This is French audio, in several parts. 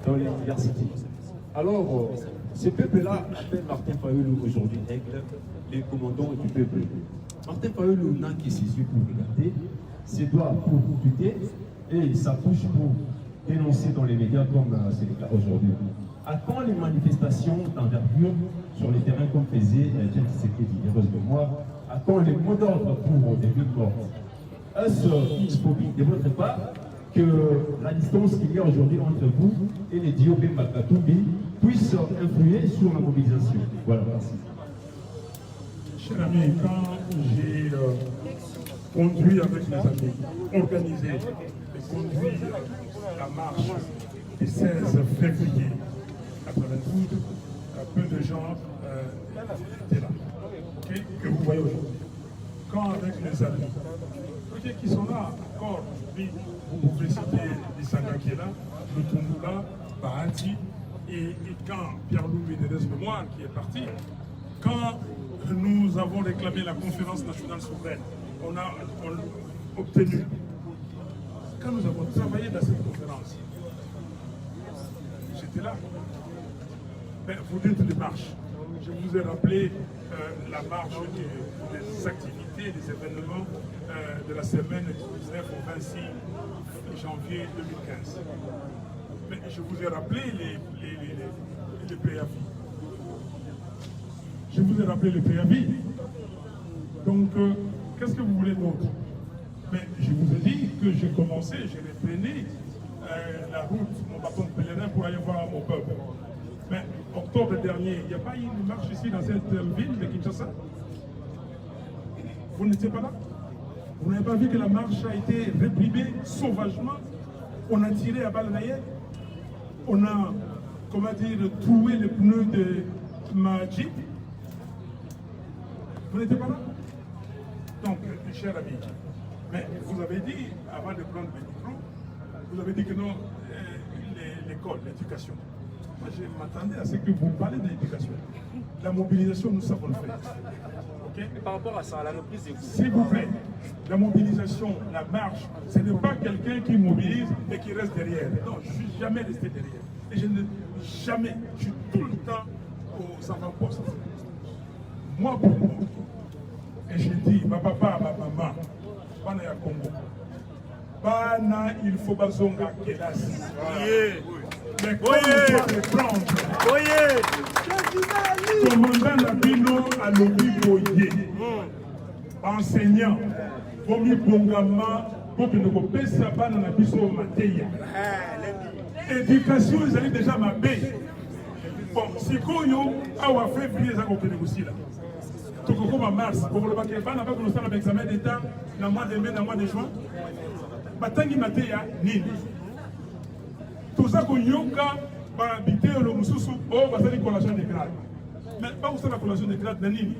dans l'université. Alors, ce peuple-là appelle Martin Fayulu aujourd'hui Aigle, les commandants du peuple. Martin Fayulu n'a que ses yeux pour regarder, ses doigts pour tuter et sa bouche pour dénoncer dans les médias comme c'est le cas aujourd'hui. À quand les manifestations d'envergure sur les terrains comme faisait Jean Tshisekedi, heureuse mémoire? À quand les mots d'ordre pour des villes mortes? Est-ce une phobie de votre part que la distance qu'il y a aujourd'hui entre vous et les Diobé Makatumbi puisse influer sur la mobilisation? Voilà, merci. Cher ami, quand j'ai conduit avec mes amis, organisé et conduit la marche du 16 février 92, peu de gens étaient là, okay, que vous voyez aujourd'hui. Quand avec mes amis, okay, qui sont là encore aujourd'hui, vous pouvez citer Lissanga qui est là, Lutumula, Bahati, et quand Pierre-Loup Médérès Mémoire qui est parti, quand nous avons réclamé la conférence nationale souveraine, on a obtenu, quand nous avons travaillé dans cette conférence, j'étais là. Mais vous dites les marches. Je vous ai rappelé la marche des activités, des événements de la semaine du 19 au 26 janvier 2015. Mais je vous ai rappelé les préavis. Je vous ai rappelé les préavis. Donc, qu'est-ce que vous voulez d'autre? Mais je vous ai dit que j'ai commencé, j'ai repris la route, mon bâton de pèlerin pour aller voir mon peuple. Mais octobre dernier, il n'y a pas eu une marche ici dans cette ville de Kinshasa? Vous n'étiez pas là? Vous n'avez pas vu que la marche a été réprimée sauvagement? On a tiré à balles réelles? On a, comment dire, troué les pneus de ma Jeep? Vous n'étiez pas là? Donc, cher ami, mais vous avez dit, avant de prendre le micro, vous avez dit que non, l'école, l'éducation. Moi, je m'attendais à ce que vous parlez de l'éducation. La mobilisation, nous savons le faire. Okay? Et par rapport à ça, la reprise des cours. S'il vous plaît, la mobilisation, la marche, ce n'est pas quelqu'un qui mobilise et qui reste derrière. Non, je ne suis jamais resté derrière. Et je ne jamais, je suis tout le temps aux avant-postes. Moi, pour moi, et je dis, ma papa, ma maman, Bana ya Congo, Bana, il faut bazonga Kelas. Mais comment il faut reprendre? Commandant Labino à l'Obi Boye, enseignant, Bomi Bongama, pour que nous puissions pas dans la biso mateya. Éducation, ils allaient déjà ma baie. Bon, si Koyo a fait février, ça qu'on peut négocier là. Tout comme en mars, pour le bac, pas n'a pas commencé l'examen d'État dans le mois de mai, dans le mois de juin. Batangi mateya, nini. Tout ça qu'on yoka, va habiter le Moussoussou, oh, va faire une collation de grades. Mais pas où ça la collation de grades, nini.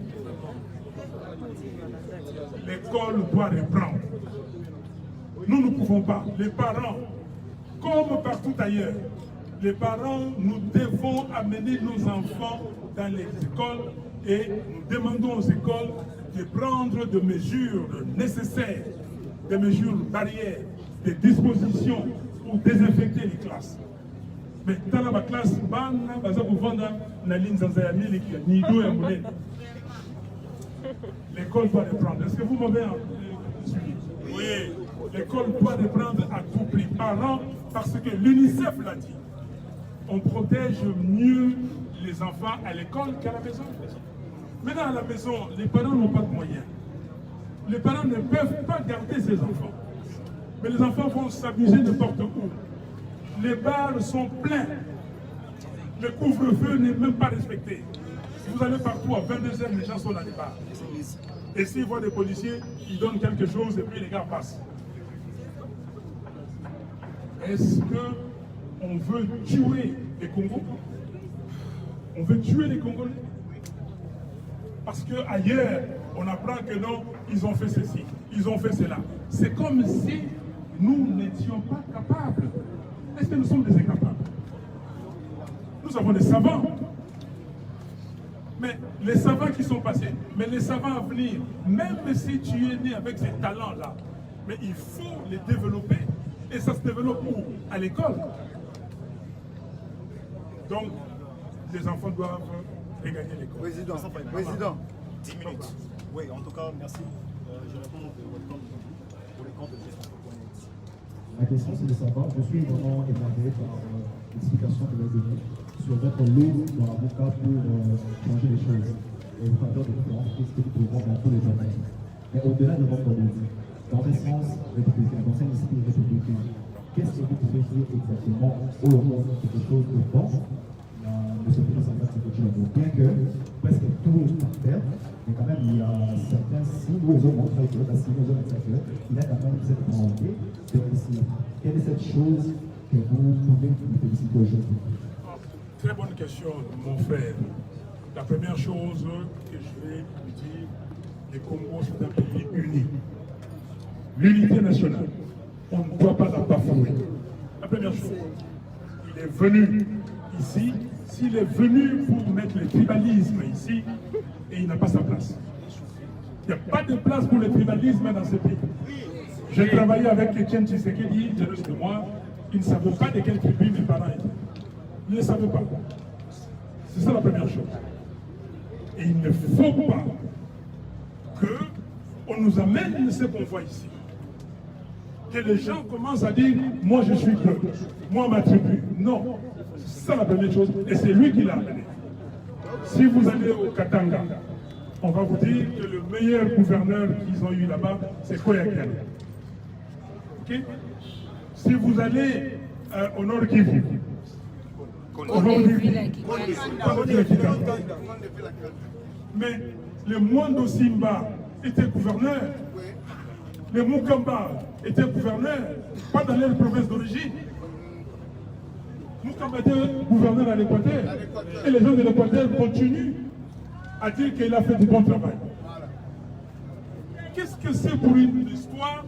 L'école doit reprendre. Nous ne pouvons pas. Les parents, comme partout ailleurs, les parents, nous devons amener nos enfants dans les écoles et nous demandons aux écoles de prendre des mesures nécessaires, des mesures barrières, des dispositions pour désinfecter les classes. Mais dans la classe, l'école doit reprendre. Est-ce que vous m'avez suivi? Oui. L'école doit reprendre à tout prix. Parents, parce que l'UNICEF l'a dit. On protège mieux les enfants à l'école qu'à la maison. Maintenant, à la maison, les parents n'ont pas de moyens. Les parents ne peuvent pas garder ces enfants. Mais les enfants vont s'amuser n'importe où. Les bars sont pleins. Le couvre-feu n'est même pas respecté. Si vous allez partout à 22h, les gens sont dans les bars. Et s'ils voient des policiers, ils donnent quelque chose et puis les gars passent. Est-ce qu'on veut tuer les Congolais? On veut tuer les Congolais? Parce qu'ailleurs, on apprend que non, ils ont fait ceci, ils ont fait cela. C'est comme si nous n'étions pas capables. Est-ce que nous sommes des incapables? Nous avons des savants. Mais les savants qui sont passés, mais les savants à venir, même si tu es né avec ces talents-là, mais il faut les développer. Et ça se développe où? À l'école. Donc, les enfants doivent regagner l'école. Président, 10 minutes. Oui, en tout cas, merci. Je réponds pour les comptes de gestion. Ma question, c'est de savoir, je suis vraiment énervé par l'explication que vous avez donnée sur votre lot dans l'avocat pour changer les choses et vous faveur de différentes prises que nous trouvons dans tous les domaines. Mais au-delà de votre lot, dans le sens républicain, dans un esprit républicain, qu'est-ce que vous pouvez dire exactement au monde quelque chose de bon de ce président Tshisekedi? Bien que presque tout est par terre, mais quand même il y a certains signes où ils ont montré que il a quand même cette volonté de réussir. Quelle est cette chose que vous pouvez vous féliciter aujourd'hui? Très bonne question, mon frère. La première chose que je vais vous dire, le Congo c'est un pays uni. L'unité nationale, on ne doit pas la bafouer. La première chose, il est venu ici, s'il est venu pour mettre le tribalisme ici, et il n'a pas sa place. Il n'y a pas de place pour le tribalisme dans ce pays. J'ai travaillé avec Etienne Tshisekedi, de l'autre de moi, il ne savait pas de quelle tribu mes parents étaient. Il ne savait pas. C'est ça la première chose. Et il ne faut pas qu'on nous amène ce qu'on voit ici. Que les gens commencent à dire, moi je suis Dieu, moi ma tribu. Non, c'est ça la première chose, et c'est lui qui l'a amené. Si vous allez au Katanga, on va vous dire que le meilleur gouverneur qu'ils ont eu là-bas, c'est Koyakian. Ok? Si vous allez au Nord Kivu, on va vous dire mais le Mwando Simba était gouverneur, le Mukamba était gouverneur, pas dans leur province d'origine. Mukamba était gouverneur à l'Équateur, et les gens de l'Équateur continuent à dire qu'il a fait du bon travail. Qu'est-ce que c'est pour une histoire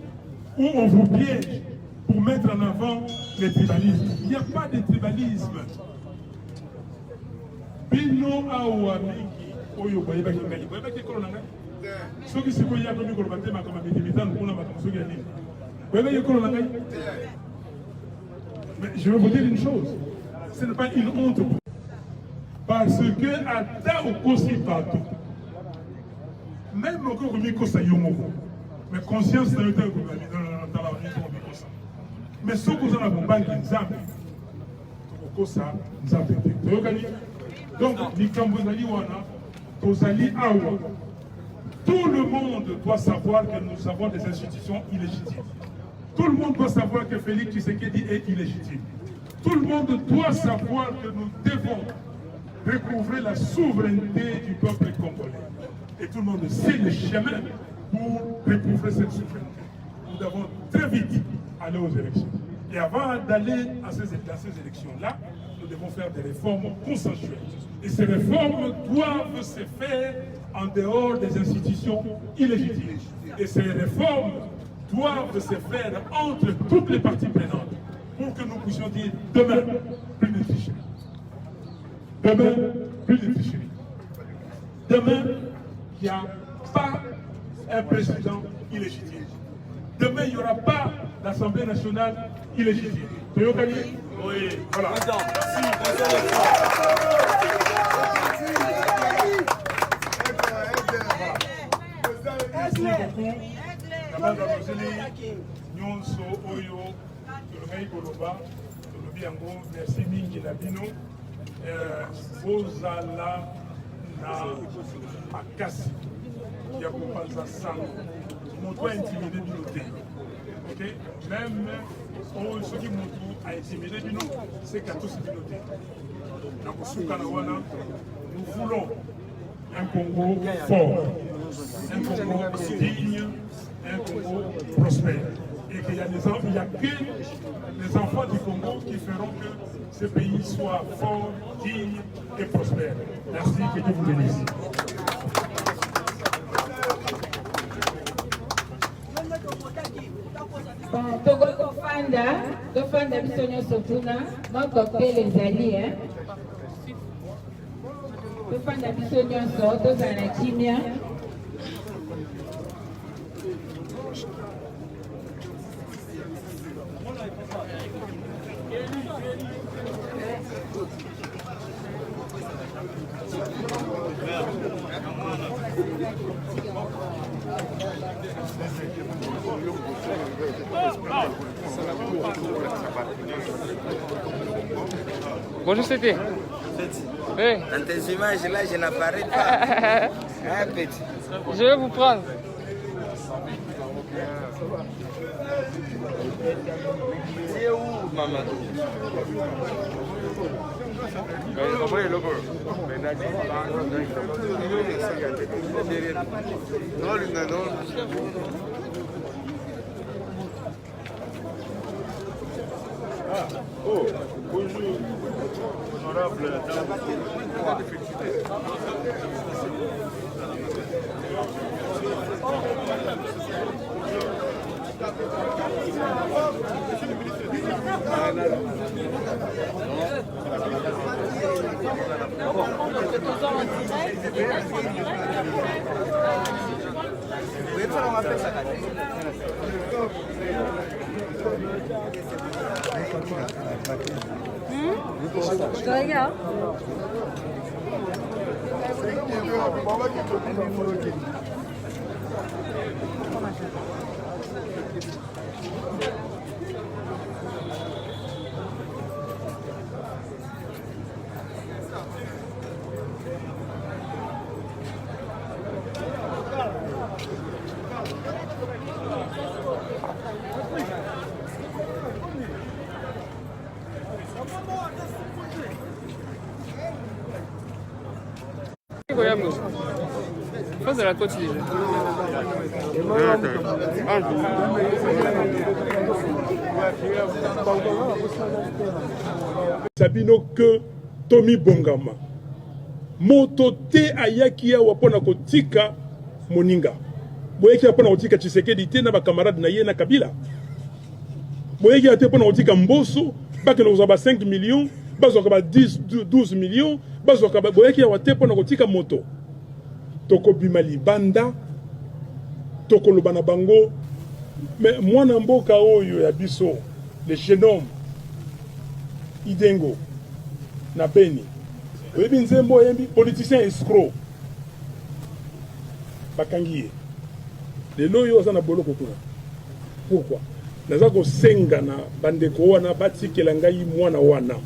où on vous piège pour mettre en avant les tribalismes? Il n'y a pas de tribalisme. Bino awa mingi oyo boyeba kingali boyeba kikolo nanga soki sikoyi ya komi koloba te makama mitano kuna makambo soki ya nini boyeba kikolo nanga. Mais je vais vous dire une chose, ce n'est pas une honte parce que ata okosi bato même oko komikosa yo moko mais conscience na yo te kokomi dans la vie komikosa mais soki oza na bombangi nzambe tokokosa nzambe te toyokani. Donc, tout le monde doit savoir que nous avons des institutions illégitimes. Tout le monde doit savoir que Félix Tshisekedi est illégitime. Tout le monde doit savoir que nous devons recouvrer la souveraineté du peuple congolais. Et tout le monde sait le chemin pour recouvrer cette souveraineté. Nous devons très vite aller aux élections. Et avant d'aller à ces élections-là, nous devons faire des réformes consensuelles. Et ces réformes doivent se faire en dehors des institutions illégitimes. Et ces réformes doivent se faire entre toutes les parties prenantes pour que nous puissions dire demain, plus de tricherie. Demain, plus de tricherie. Demain, il n'y a pas un président illégitime. Demain, il n'y aura pas l'Assemblée nationale illégitime. Toyokani? Oui, voilà. Merci beaucoup. Nyonso oyo tolongai koloba tolobi yango merci mingi na bino bozala na makasi ya kopanza sango moto aintimide bino te. Ok? Même ceux qui m'ont intimidé, c'est qu'à tous nous voulons un Congo fort, un Congo digne, un Congo prospère. Et qu'il y a que les enfants du Congo qui feront que ce pays soit fort, digne et prospère. Merci, que Dieu vous bénisse. Tofanda biso nyonso kuna notre appel ezali tofanda biso nyonso tozala na kimia. Bonjour, c'était. Oui. Dans tes images là, je n'apparais pas. Un petit. Je vais vous prendre. C'est où, maman? Oh, bonjour, honorable. Regarde. Face de la côte déjà. Sabino que Tommy Bongama. Moto te ayaki ya wapona kotika moninga. Boyeki wapona kotika Tshisekedi te na ba camarade na ye na Kabila. Boyeki ate wapona kotika Mboso, baki na ba 5 millions, bazo ba 12 millions, bazo ka boyeki wate wapona kotika moto. Toko bimali banda, toko lobana bango, mais mwana mboka oyo ya biso, le jeune homme, Idengo, na Beni. Oyebi nzembo yembi, politicien escroc. Bakangiye. Lelo yo aza na boloko kuna. Pourquoi? Naza ko senga na bandeko wana batikela ngai mwana wana.